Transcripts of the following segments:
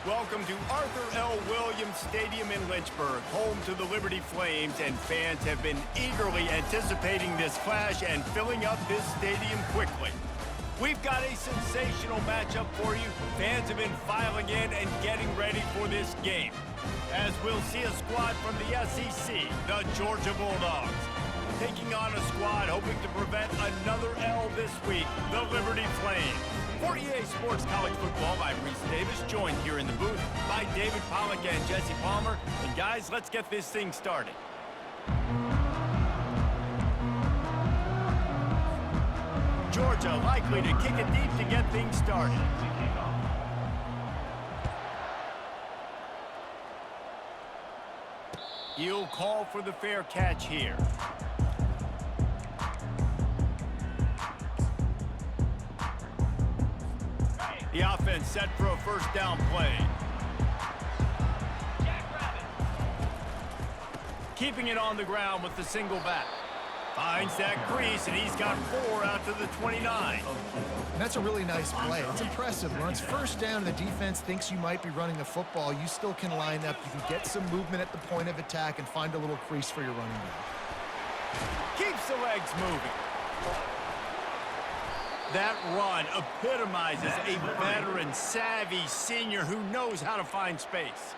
Welcome to Arthur L. Williams Stadium in Lynchburg, home to the Liberty Flames, and fans have been eagerly anticipating this clash and filling up this stadium quickly. We've got a sensational matchup for you. Fans have been filing in and getting ready for this game, as we'll see a squad from the SEC, the Georgia Bulldogs, taking on a squad hoping to prevent another L this week, the Liberty Flames. For EA Sports College Football, I'm Reese Davis, joined here in the booth by David Pollack and Jesse Palmer. And guys, let's get this thing started. Georgia likely to kick it deep to get things started. He'll call for the fair catch here. The offense set for a first down play. Keeping it on the ground with the single back. Finds that crease, and he's got 4 out to the 29. And that's a really nice play. It's impressive. When it's first down and the defense thinks you might be running the football, you still can line up. You can get some movement at the point of attack and find a little crease for your running back. Keeps the legs moving. That run epitomizes a veteran, savvy senior who knows how to find space.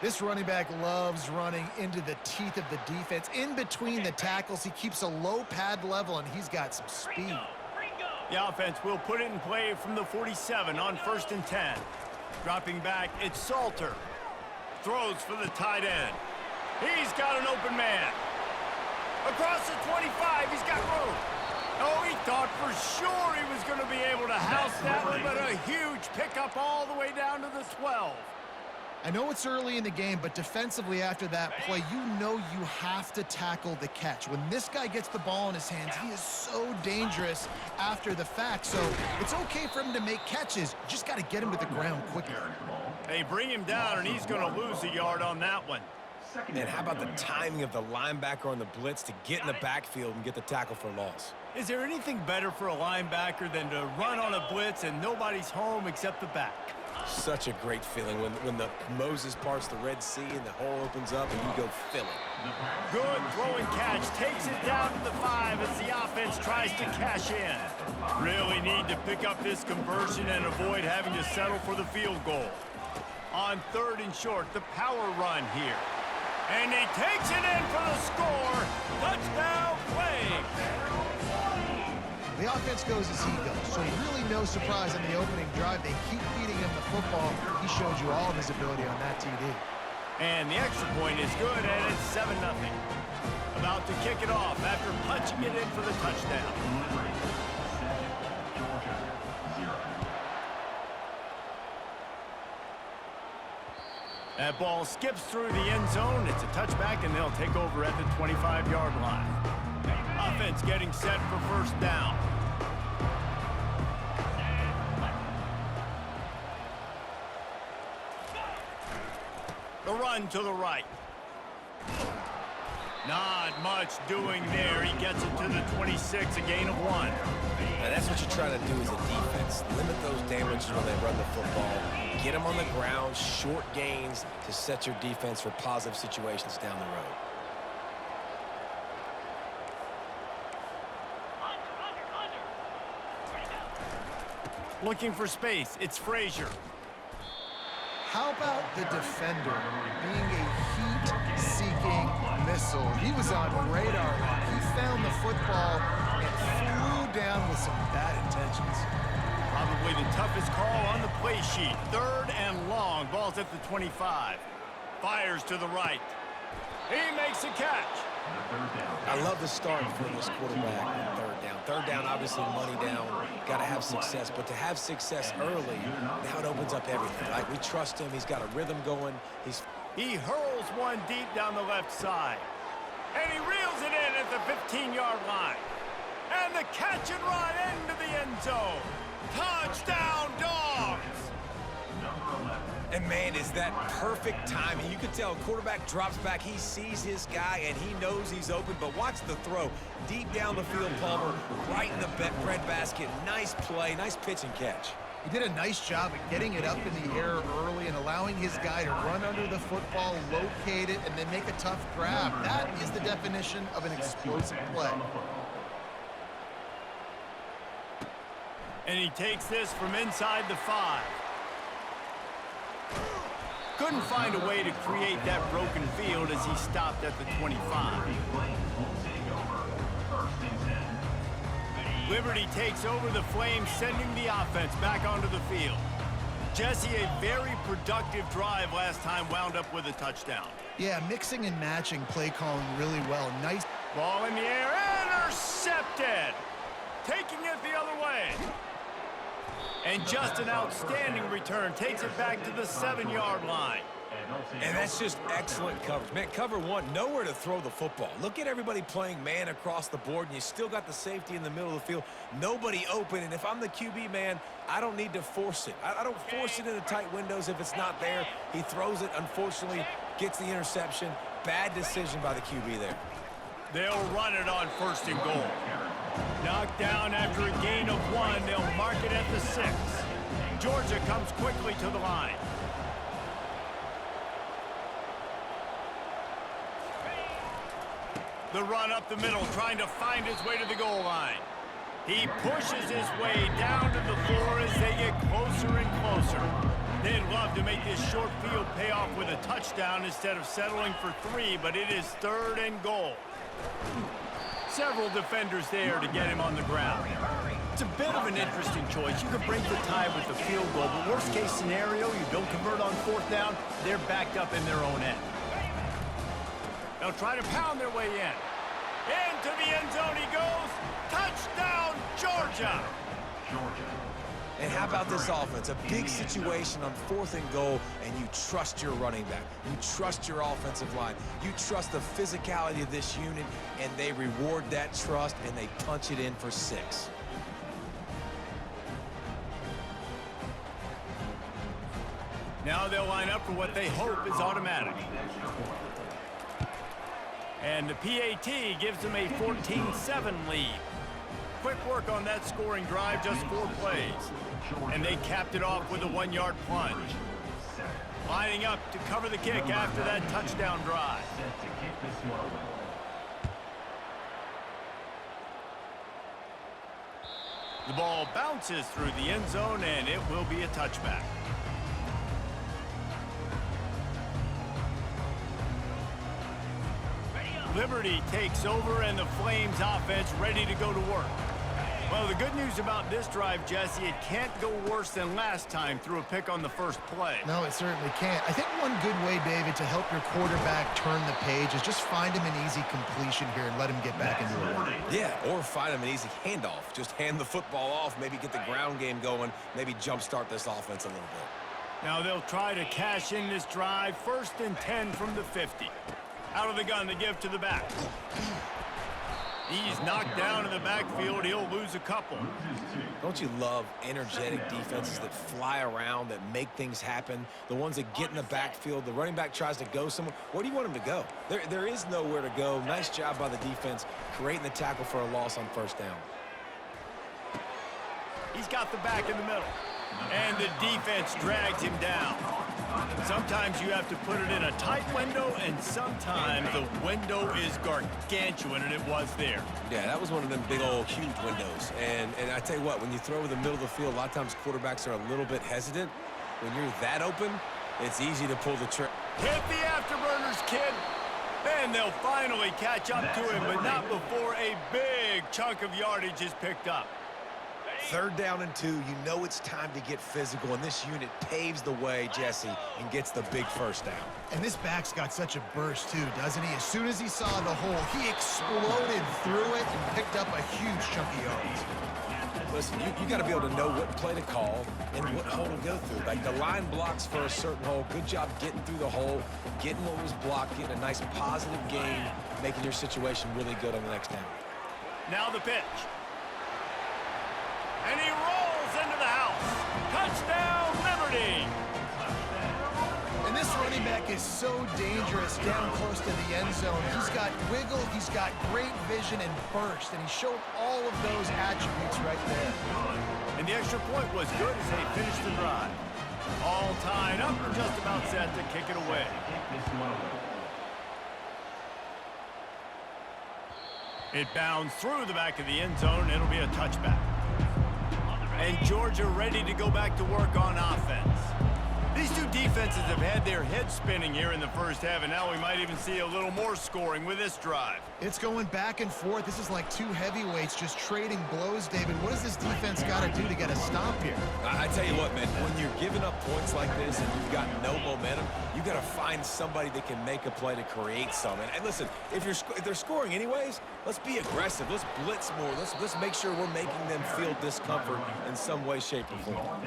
This running back loves running into the teeth of the defense. In between the tackles, he keeps a low pad level, and he's got some speed. The offense will put it in play from the 47 on 1st and 10. Dropping back, it's Salter. Throws for the tight end. He's got an open man. Across the 25, he's got room. Oh, he thought for sure he was going to be able to house that one, but a huge pickup all the way down to the 12. I know it's early in the game, but defensively after that play, you know you have to tackle the catch. When this guy gets the ball in his hands, he is so dangerous after the fact. So it's okay for him to make catches. You just got to get him to the ground quickly. They bring him down, and he's going to lose a yard on that one. And how about the timing of the linebacker on the blitz to get in the backfield and get the tackle for loss? Is there anything better for a linebacker than to run on a blitz and nobody's home except the back? Such a great feeling when the Moses parts the Red Sea and the hole opens up and you go fill it. Good throwing catch. Takes it down to the 5 as the offense tries to cash in. Really need to pick up this conversion and avoid having to settle for the field goal. On 3rd and short, the power run here. And he takes it in for the score. Touchdown Flames. The offense goes as he goes, so really no surprise on the opening drive. They keep feeding him the football. He showed you all of his ability on that TD. And the extra point is good, and it's 7-0. About to kick it off after punching it in for the touchdown. That ball skips through the end zone. It's a touchback, and they'll take over at the 25-yard line. Offense getting set for first down. The run to the right. Not much doing there. He gets it to the 26, a gain of 1. Now that's what you try to do as a defense. Limit those damages when they run the football. Get them on the ground, short gains to set your defense for positive situations down the road. Looking for space. It's Frazier. How about the defender being a heat-seeking missile? He was on radar. He found the football and flew down with some bad intentions. Probably the toughest call on the play sheet. 3rd and long. Ball's at the 25. Fires to the right. He makes a catch. I love the start for this quarterback on 3rd down. 3rd down, obviously money down. Got to have success, but to have success early, now it opens up everything, right? We trust him. He's got a rhythm going. He hurls one deep down the left side. And he reels it in at the 15-yard line. And the catch and run into the end zone. Touchdown, Dogs! And man, is that perfect timing. You can tell quarterback drops back, he sees his guy, and he knows he's open, but watch the throw. Deep down the field, Palmer, right in the breadbasket. Nice play, nice pitch and catch. He did a nice job at getting it up in the air early and allowing his guy to run under the football, locate it, and then make a tough grab. That is the definition of an explosive play. And he takes this from inside the 5. Couldn't find a way to create that broken field as he stopped at the 25. Liberty takes over the Flames, sending the offense back onto the field. Jesse, a very productive drive last time, wound up with a touchdown. Yeah, mixing and matching play calling really well. Nice. Ball in the air, intercepted! Taking it the other way. And just an outstanding return, takes it back to the 7-yard line. And that's just excellent coverage. Man, cover one, nowhere to throw the football. Look at everybody playing man across the board, and you still got the safety in the middle of the field. Nobody open, and if I'm the QB, man, I don't need to force it. I don't force it into tight windows if it's not there. He throws it, unfortunately, gets the interception. Bad decision by the QB there. They'll run it on 1st and goal. Knocked down after a gain of 1. They'll mark it at the 6. Georgia comes quickly to the line. The run up the middle, trying to find his way to the goal line. He pushes his way down to the 4 as they get closer and closer. They'd love to make this short field pay off with a touchdown instead of settling for 3, but it is 3rd and goal. Several defenders there to get him on the ground. It's a bit of an interesting choice. You could break the tie with the field goal, but worst case scenario, you don't convert on 4th down, they're backed up in their own end. They'll try to pound their way in. Into the end zone he goes. Touchdown, Georgia! And how about this offense? A big situation on 4th and goal, and you trust your running back. You trust your offensive line. You trust the physicality of this unit, and they reward that trust, and they punch it in for 6. Now they'll line up for what they hope is automatic. And the PAT gives them a 14-7 lead. Quick work on that scoring drive, just 4 plays. And they capped it off with a 1-yard plunge. Lining up to cover the kick after that touchdown drive. The ball bounces through the end zone, and it will be a touchback. Liberty takes over, and the Flames offense ready to go to work. Well, the good news about this drive, Jesse, it can't go worse than last time through a pick on the first play. No, it certainly can't. I think one good way, David, to help your quarterback turn the page is just find him an easy completion here and let him get back into it. Yeah, or find him an easy handoff. Just hand the football off, maybe get the ground game going, maybe jumpstart this offense a little bit. Now they'll try to cash in this drive. 1st and 10 from the 50. Out of the gun to give to the back. He's knocked down in the backfield. He'll lose a couple. Don't you love energetic defenses that fly around, that make things happen? The ones that get in the backfield, the running back tries to go somewhere. Where do you want him to go? There is nowhere to go. Nice job by the defense, creating the tackle for a loss on 1st down. He's got the back in the middle. And the defense drags him down. Sometimes you have to put it in a tight window, and sometimes the window is gargantuan, and it was there. Yeah, that was one of them big old huge windows. And I tell you what, when you throw over the middle of the field, a lot of times quarterbacks are a little bit hesitant. When you're that open, it's easy to pull the trigger. Hit the afterburners, kid. And they'll finally catch up to him, but not before a big chunk of yardage is picked up. 3rd down and 2, you know it's time to get physical, and this unit paves the way, Jesse, and gets the big 1st down. And this back's got such a burst, too, doesn't he? As soon as he saw the hole, he exploded through it and picked up a huge chunk of yards. Listen, you got to be able to know what play to call and what hole to go through. Like, the line blocks for a certain hole. Good job getting through the hole, getting what was blocked, getting a nice positive gain, making your situation really good on the next down. Now the pitch. And he rolls into the house. Touchdown, Liberty! And this running back is so dangerous down close to the end zone. He's got wiggle, he's got great vision and burst, and he showed all of those attributes right there. And the extra point was good as they finished the drive. All tied up and just about set to kick it away. It bounds through the back of the end zone. It'll be a touchback. And Georgia ready to go back to work on offense. These two defenses have had their heads spinning here in the first half, and now we might even see a little more scoring with this drive. It's going back and forth. This is like two heavyweights just trading blows, David. What does this defense got to do to get a stop here? I tell you what, man, when you're giving up points like this and you've got no momentum, you got to find somebody that can make a play to create something. And listen, if they're scoring anyways, let's be aggressive. Let's blitz more. Let's make sure we're making them feel discomfort in some way, shape, or form.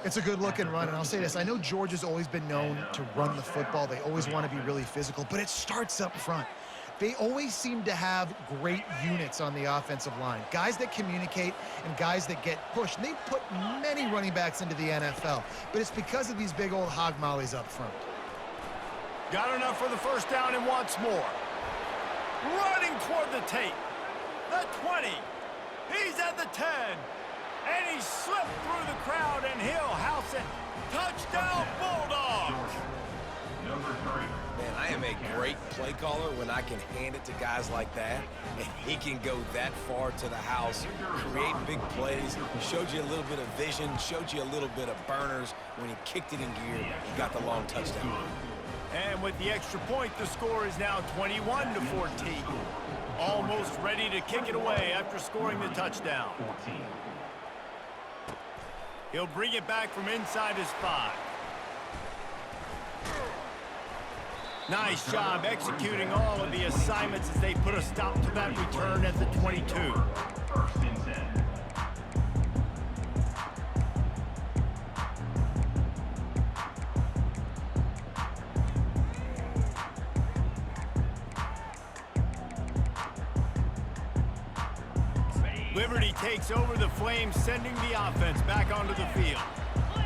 It's a good-looking run, and I'll say this. I know Georgia's always been known to run the football. They always want to be really physical, but it starts up front. They always seem to have great units on the offensive line, guys that communicate and guys that get pushed. And they put many running backs into the NFL, but it's because of these big old hog mollies up front. Got enough for the first down and wants more. Running toward the tape. The 20. He's at the 10. And he slipped through the crowd, and he'll house it. Touchdown, Bulldogs! Man, I am a great play caller when I can hand it to guys like that, and he can go that far to the house, create big plays, showed you a little bit of vision, showed you a little bit of burners. When he kicked it in gear, he got the long touchdown. And with the extra point, the score is now 21-14. Almost ready to kick it away after scoring the touchdown. He'll bring it back from inside his 5. Nice job executing all of the assignments as they put a stop to that return at the 22. First and 10. Liberty takes over the Flames, sending the offense back onto the field.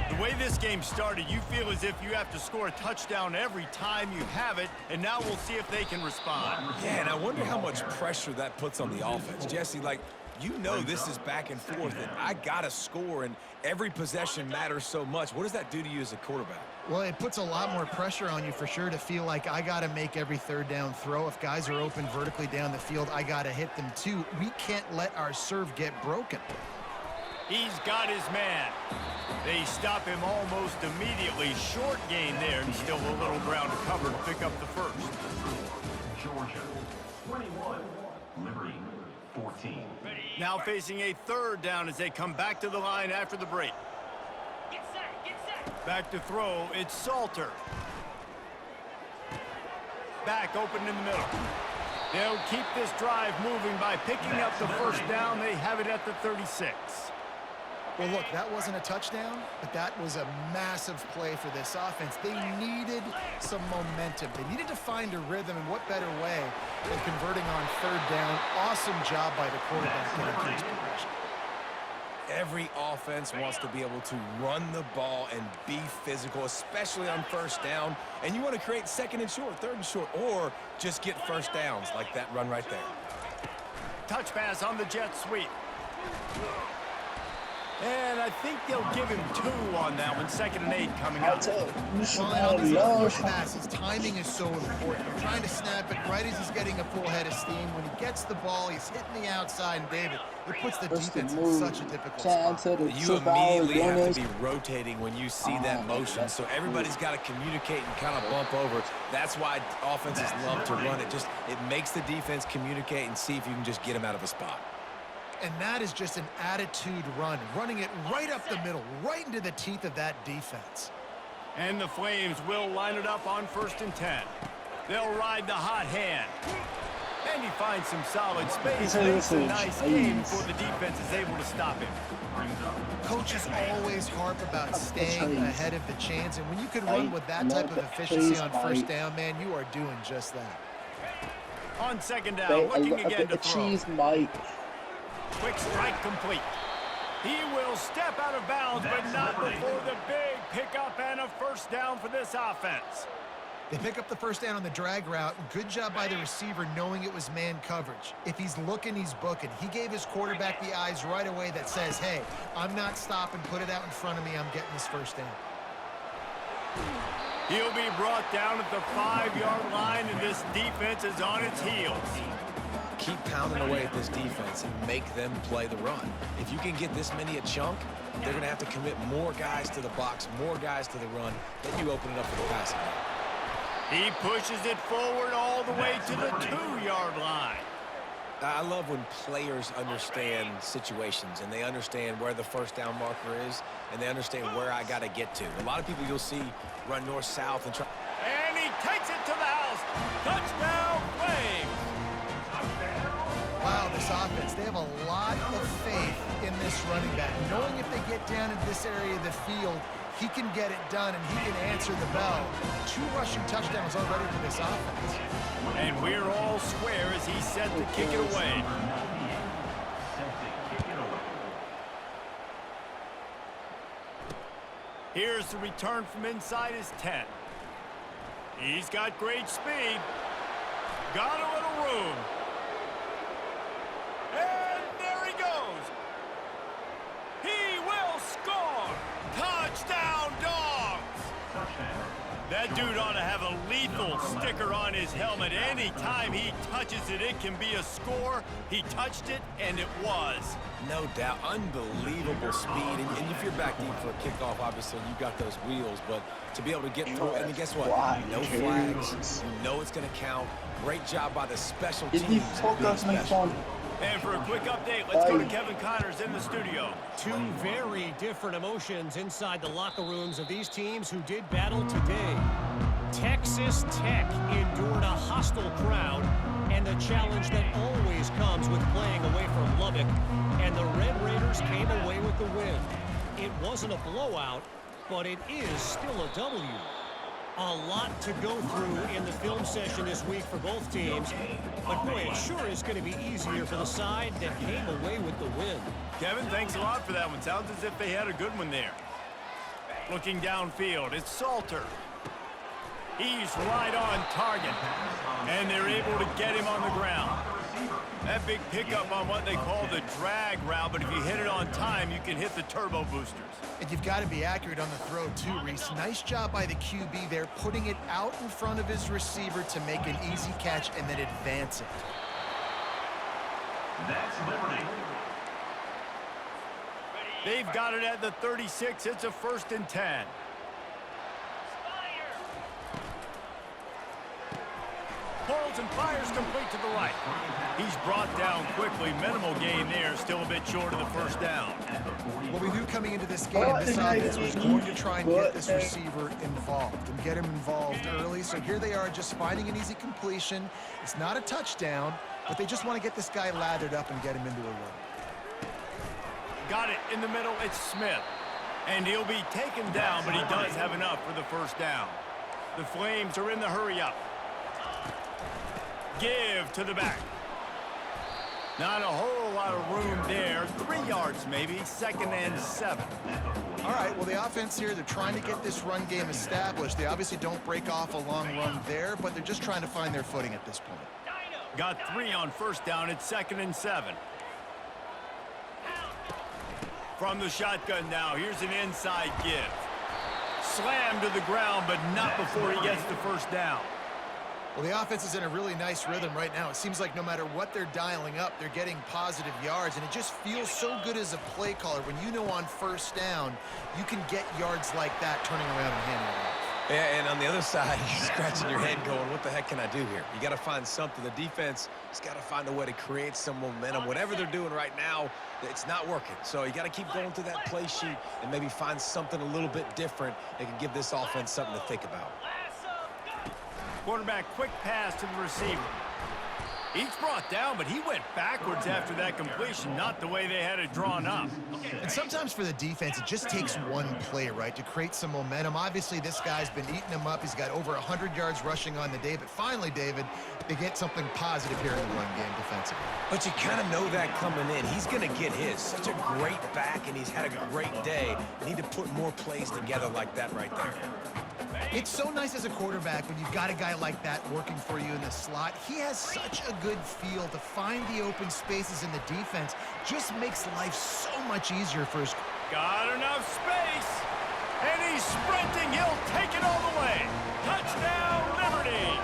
The way this game started, you feel as if you have to score a touchdown every time you have it, and now we'll see if they can respond. Yeah, and I wonder how much pressure that puts on the offense. Jesse, like, you know this is back and forth, and I got to score, and every possession matters so much. What does that do to you as a quarterback? Well, it puts a lot more pressure on you for sure to feel like I got to make every third down throw. If guys are open vertically down the field, I got to hit them too. We can't let our serve get broken. He's got his man. They stop him almost immediately. Short gain there, and still a little ground to cover to pick up the first. Georgia, 21, Liberty, 14. Now facing a third down as they come back to the line after the break. Get set. Back to throw, it's Salter. Back open in the middle. They'll keep this drive moving by picking up the first down. They have it at the 36. Well, look, that wasn't a touchdown, but that was a massive play for this offense. They needed some momentum. They needed to find a rhythm, and what better way than converting on third down. Awesome job by the quarterback getting his progression. Every offense wants to be able to run the ball and be physical, especially on first down. And you want to create second and short, third and short, or just get first downs like that run right there. Touch pass on the jet sweep. And I think they'll give him 2 on that one. 2nd and 8 coming up. Well, and on these push passes, timing is so important. You're trying to snap it right as he's getting a full head of steam. When he gets the ball, he's hitting the outside, and David, it puts the defense in such a difficult spot. You immediately have to be rotating when you see that motion, so everybody's got to communicate and kind of bump over. That's why offenses love to run it. It makes the defense communicate and see if you can just get him out of a spot. And that is just an attitude run, running it right up the middle, right into the teeth of that defense. And the Flames will line it up on 1st and 10. They'll ride the hot hand. And he finds some solid space. Makes a nice game before the defense is able to stop him. Coaches always harp about staying ahead of the chains, and when you can run with that type of efficiency on first down, man, you are doing just that. On 2nd down, looking again to throw. Quick strike complete. He will step out of bounds, but not before the big pickup and a first down for this offense. They pick up the first down on the drag route. Good job by the receiver knowing it was man coverage. If he's looking, he's booking. He gave his quarterback the eyes right away that says, hey, I'm not stopping. Put it out in front of me. I'm getting this first down. He'll be brought down at the 5-yard line, and this defense is on its heels. Keep pounding away at this defense and make them play the run. If you can get this many a chunk, they're going to have to commit more guys to the box, more guys to the run. Then you open it up for the passing game. He pushes it forward all the way to the 2-yard line. I love when players understand situations and they understand where the first down marker is and they understand where I got to get to. A lot of people you'll see run north-south and try. And he takes it to the house. Touchdown, Flames. Wow, this offense, they have a lot of faith in this running back. Knowing if they get down in this area of the field, he can get it done and he can answer the bell. 2 rushing touchdowns already for this offense. And we're all square as he's set to kick it away. Here's the return from inside his 10. He's got great speed. Got a little room. And there he goes. He will score. Touchdown, Dogs. That dude ought to have a lethal sticker on his helmet. Anytime he touches it, it can be a score. He touched it, and it was. No doubt. Unbelievable speed. And if you're back deep for a kickoff, obviously, you got those wheels. But to be able to get through, and guess what? No flags. You know it's going to count. Great job by the special teams. being special. And for a quick update, let's go to Kevin Connors in the studio. 2 very different emotions inside the locker rooms of these teams who did battle today. Texas Tech endured a hostile crowd and the challenge that always comes with playing away from Lubbock, and the Red Raiders came away with the win. It wasn't a blowout, but it is still a W. A lot to go through in the film session this week for both teams, but boy, it sure is going to be easier for the side that came away with the win. Kevin, thanks a lot for that one. Sounds as if they had a good one there. Looking downfield, it's Salter. He's right on target, and they're able to get him on the ground. That big pickup on what they call the drag route, but if you hit it on time, you can hit the turbo boosters. And you've got to be accurate on the throw too, Reese. Nice job by the QB there, putting it out in front of his receiver to make an easy catch and then advance it. That's Liberty. They've got it at the 36. It's a 1st and 10. Pulls and fires complete to the right. He's brought down quickly. Minimal gain there. Still a bit short of the first down. Well, we knew coming into this game, this offense was going to try and get this receiver involved and get him involved early. So here they are just finding an easy completion. It's not a touchdown, but they just want to get this guy lathered up and get him into a run. Got it in the middle. It's Smith. And he'll be taken down, but he does have enough for the first down. The Flames are in the hurry-up. Give to the back. Not a whole lot of room there. 3 yards maybe. 2nd and 7. All right, well, the offense here, they're trying to get this run game established. They obviously don't break off a long run there, but they're just trying to find their footing at this point. Got 3 on first down. It's 2nd and 7. From the shotgun now, here's an inside give. Slammed to the ground, but not before he gets the first down. Well, the offense is in a really nice rhythm right now. It seems like no matter what they're dialing up, they're getting positive yards, and it just feels so good as a play caller when you know on first down you can get yards like that turning around and handing it off. Yeah, and on the other side, you're scratching your head going, what the heck can I do here? You got to find something. The defense has got to find a way to create some momentum. Whatever they're doing right now, it's not working. So you got to keep going through that play sheet and maybe find something a little bit different that can give this offense something to think about. Quarterback quick pass to the receiver. He's brought down, but he went backwards after that completion, not the way they had it drawn up. And sometimes for the defense, it just takes one play, right, to create some momentum. Obviously, this guy's been eating them up. He's got over 100 yards rushing on the day. But finally, David, they get something positive here in the run game defensively. But you kind of know that coming in. He's going to get his. Such a great back, and he's had a great day. Need to put more plays together like that right there. It's so nice as a quarterback when you've got a guy like that working for you in the slot. He has such a good feel to find the open spaces in the defense. Just makes life so much easier for his... Got enough space. And he's sprinting. He'll take it all the way. Touchdown, Liberty.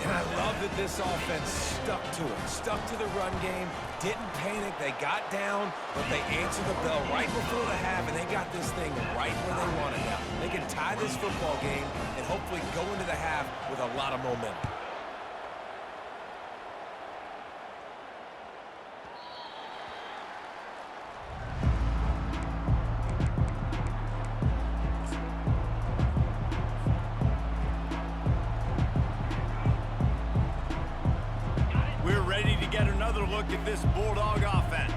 And I love that this offense stuck to it, stuck to the run game, didn't panic. They got down, but they answered the bell right before the half, and they got this thing right where they want it now. They can tie this football game and hopefully go into the half with a lot of momentum. Get another look at this Bulldog offense.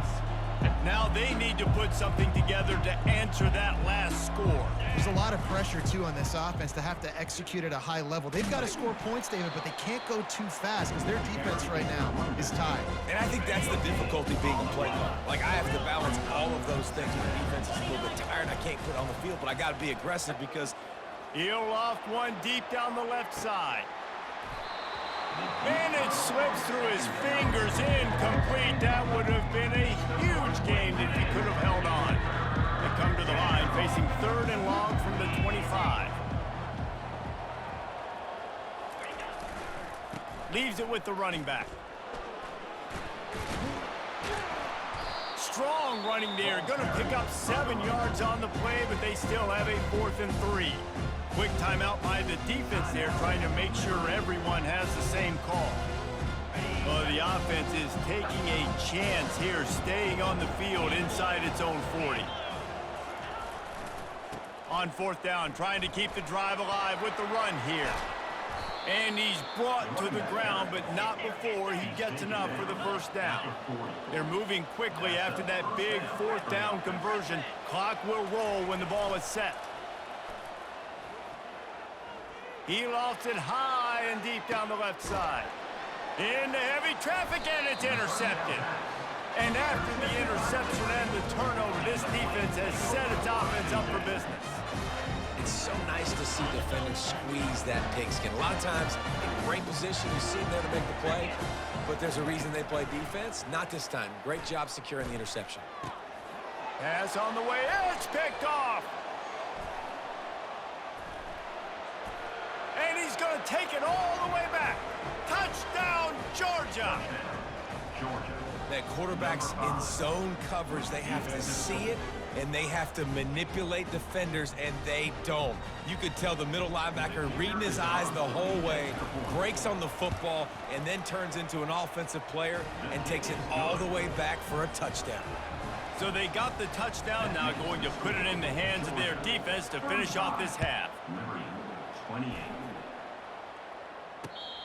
Now they need to put something together to answer that last score. There's a lot of pressure, too, on this offense to have to execute at a high level. They've got to score points, David, but they can't go too fast because their defense right now is tied. And I think that's the difficulty being a play caller. Like, I have to balance all of those things. My defense is a little bit tired. I can't put on the field, but I got to be aggressive because... He'll loft one deep down the left side. And it slips through his fingers, incomplete. That would have been a huge game if he could have held on. They come to the line facing 3rd and long from the 25. Leaves it with the running back. Strong running there. Going to pick up 7 yards on the play, but they still have a 4th and 3. Quick timeout by the defense there, trying to make sure everyone has the same call. Well, the offense is taking a chance here, staying on the field inside its own 40. On 4th down, trying to keep the drive alive with the run here. And he's brought to the ground, but not before he gets enough for the 1st down. They're moving quickly after that big 4th down conversion. Clock will roll when the ball is set. He lofts it high and deep down the left side. Into heavy traffic, and it's intercepted. And after the interception and the turnover, this defense has set its offense up for business. It's so nice to see defenders squeeze that pigskin. A lot of times, in great position, you see them there to make the play, but there's a reason they play defense. Not this time. Great job securing the interception. Pass on the way, it's picked off. And he's going to take it all the way back. Touchdown, Georgia. That quarterback's in zone coverage. They have to see it, and they have to manipulate defenders, and they don't. You could tell the middle linebacker reading his eyes the whole way, breaks on the football, and then turns into an offensive player and takes it all the way back for a touchdown. So they got the touchdown, now going to put it in the hands of their defense to finish off this half. 28.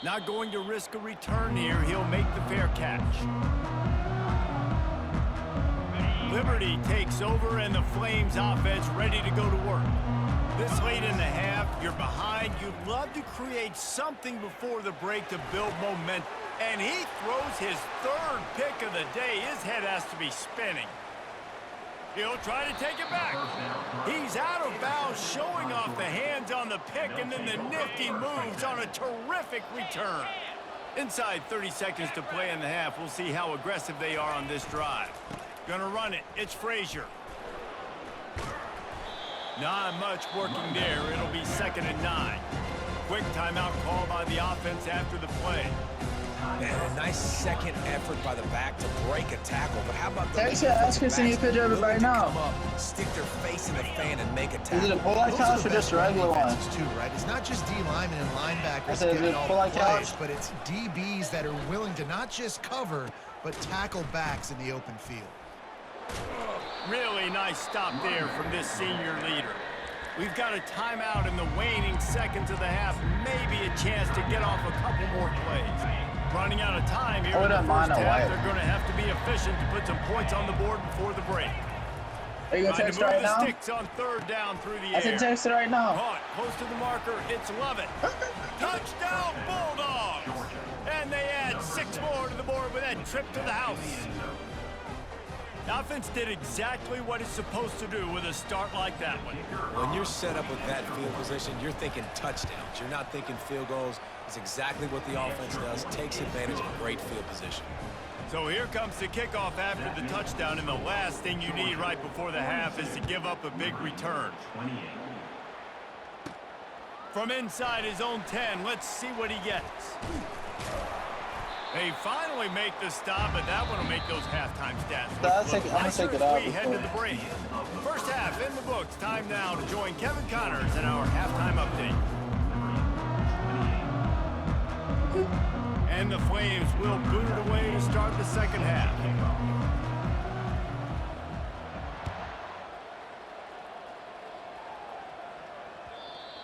Not going to risk a return here. He'll make the fair catch. Liberty takes over, and the Flames offense ready to go to work. This late in the half, you're behind. You'd love to create something before the break to build momentum. And he throws his 3rd pick of the day. His head has to be spinning. He'll try to take it back. He's out of bounds, showing off the hands on the pick, and then the nifty moves on a terrific return. Inside 30 seconds to play in the half. We'll see how aggressive they are on this drive. Gonna run it. It's Frazier. Not much working there. It'll be 2nd and 9. Quick timeout call by the offense after the play. And a nice second effort by the back to break a tackle. But how about the ask us any pitch over right now. Come up, stick their face in the fan and make a tackle. Is it a pull-out couch or just a regular one? Too, right? It's not just D linemen and linebackers Is getting it all pull-out the plays, couch? but it's DBs that are willing to not just cover, but tackle backs in the open field. Really nice stop there from this senior leader. We've got a timeout in the waning seconds of the half. Maybe a chance to get off a couple more plays. Running out of time here in the first half. They're going to have to be efficient to put some points on the board before the break. Are you going to text right now? Sticks on 3rd down through the air. I said text it right now. Caught close to the marker. It's Lovett. Touchdown, Bulldogs! And they add 6 more to the board with that trip to the house. The offense did exactly what it's supposed to do with a start like that one. When you're set up with that field position, you're thinking touchdowns. You're not thinking field goals. It's exactly what the offense does, takes advantage of a great field position. So here comes the kickoff after the touchdown, and the last thing you need right before the half is to give up a big return. 28. From inside his own 10, let's see what he gets. They finally make the stop, but that one will make those halftime stats look I'm gonna take it out we head to the break. First half in the books. Time now to join Kevin Connors in our halftime update. And the Flames will boot it away to start the second half.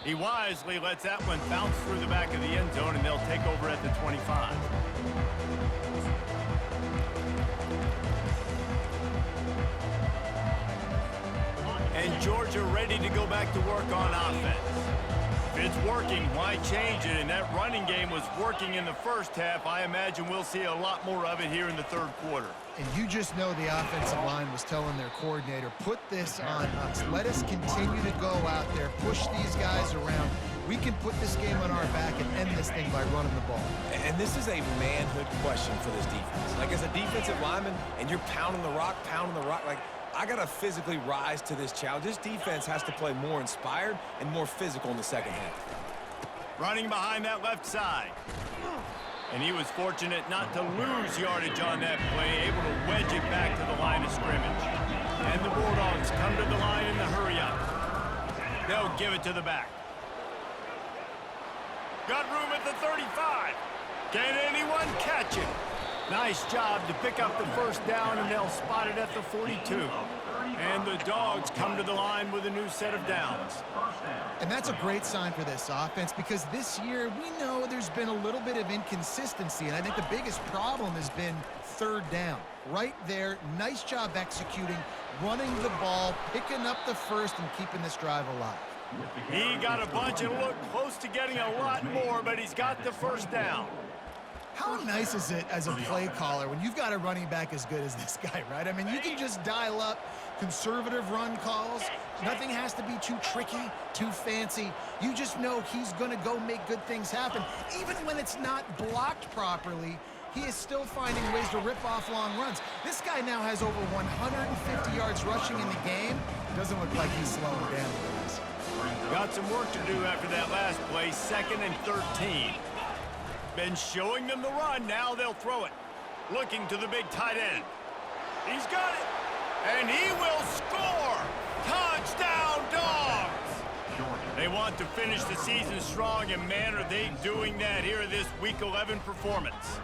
He wisely lets that one bounce through the back of the end zone, and they'll take over at the 25. And Georgia ready to go back to work on offense. If it's working, why change it? And that running game was working in the first half. I imagine we'll see a lot more of it here in the third quarter. And you just know the offensive line was telling their coordinator, put this on us. Let us continue to go out there, push these guys around. We can put this game on our back and end this thing by running the ball. And this is a manhood question for this defense. Like, as a defensive lineman, and you're pounding the rock, like, I got to physically rise to this challenge. This defense has to play more inspired and more physical in the second half. Running behind that left side. And he was fortunate not to lose yardage on that play, able to wedge it back to the line of scrimmage. And the Bulldogs come to the line in the hurry-up. They'll give it to the back. Got room at the 35. Can anyone catch it? Nice job to pick up the first down, and they'll spot it at the 42. And the Dogs come to the line with a new set of downs. And that's a great sign for this offense, because this year we know there's been a little bit of inconsistency, and I think the biggest problem has been third down. Right there, nice job executing, running the ball, picking up the first, and keeping this drive alive. He got a bunch and looked close to getting a lot more, but he's got the first down. How nice is it as a play caller when you've got a running back as good as this guy, right? I mean, you can just dial up conservative run calls. Nothing has to be too tricky, too fancy. You just know he's going to go make good things happen. Even when it's not blocked properly, he is still finding ways to rip off long runs. This guy now has over 150 yards rushing in the game. Doesn't look like he's slowing down. Got some work to do after that last play, 2nd and 13. Been showing them the run, now they'll throw it. Looking to the big tight end. He's got it, and he will score! Touchdown, Dogs! They want to finish the season strong, and man, are they doing that here in this Week 11 performance.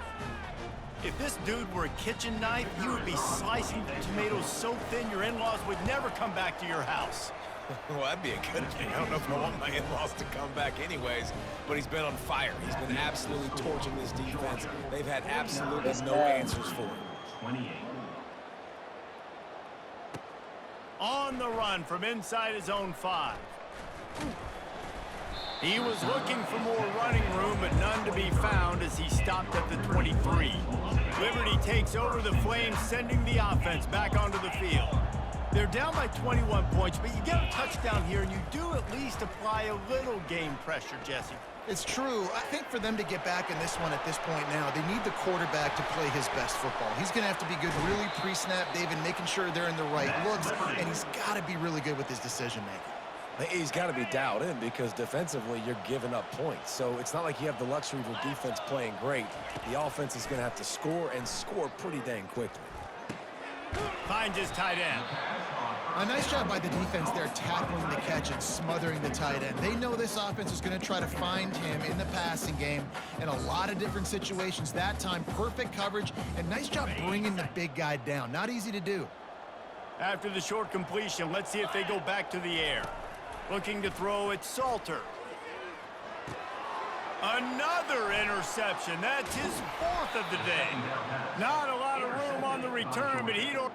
If this dude were a kitchen knife, you would be slicing the tomatoes so thin your in-laws would never come back to your house. Well, that'd be a good thing. I don't know if I want my in-laws to come back anyways, but he's been on fire. He's been absolutely torching this defense. They've had absolutely no answers for him. 28. On the run from inside his own 5. He was looking for more running room, but none to be found as he stopped at the 23. Liberty takes over the Flames, sending the offense back onto the field. They're down by 21 points, but you get a touchdown here, and you do at least apply a little game pressure, Jesse. It's true. I think for them to get back in this one at this point now, they need the quarterback to play his best football. He's going to have to be good really pre-snap, David, making sure they're in the right looks, and he's got to be really good with his decision-making. He's got to be dialed in because defensively you're giving up points. So it's not like you have the luxury of your defense playing great. The offense is going to have to score and score pretty dang quickly. Finds his tight end. A nice job by the defense there, tackling the catch and smothering the tight end. They know this offense is going to try to find him in the passing game in a lot of different situations. That time, perfect coverage, and nice job bringing the big guy down. Not easy to do. After the short completion, let's see if they go back to the air. Looking to throw it, Salter. Another interception. That's his 4th of the day. Not a lot of room on the return, but he don't...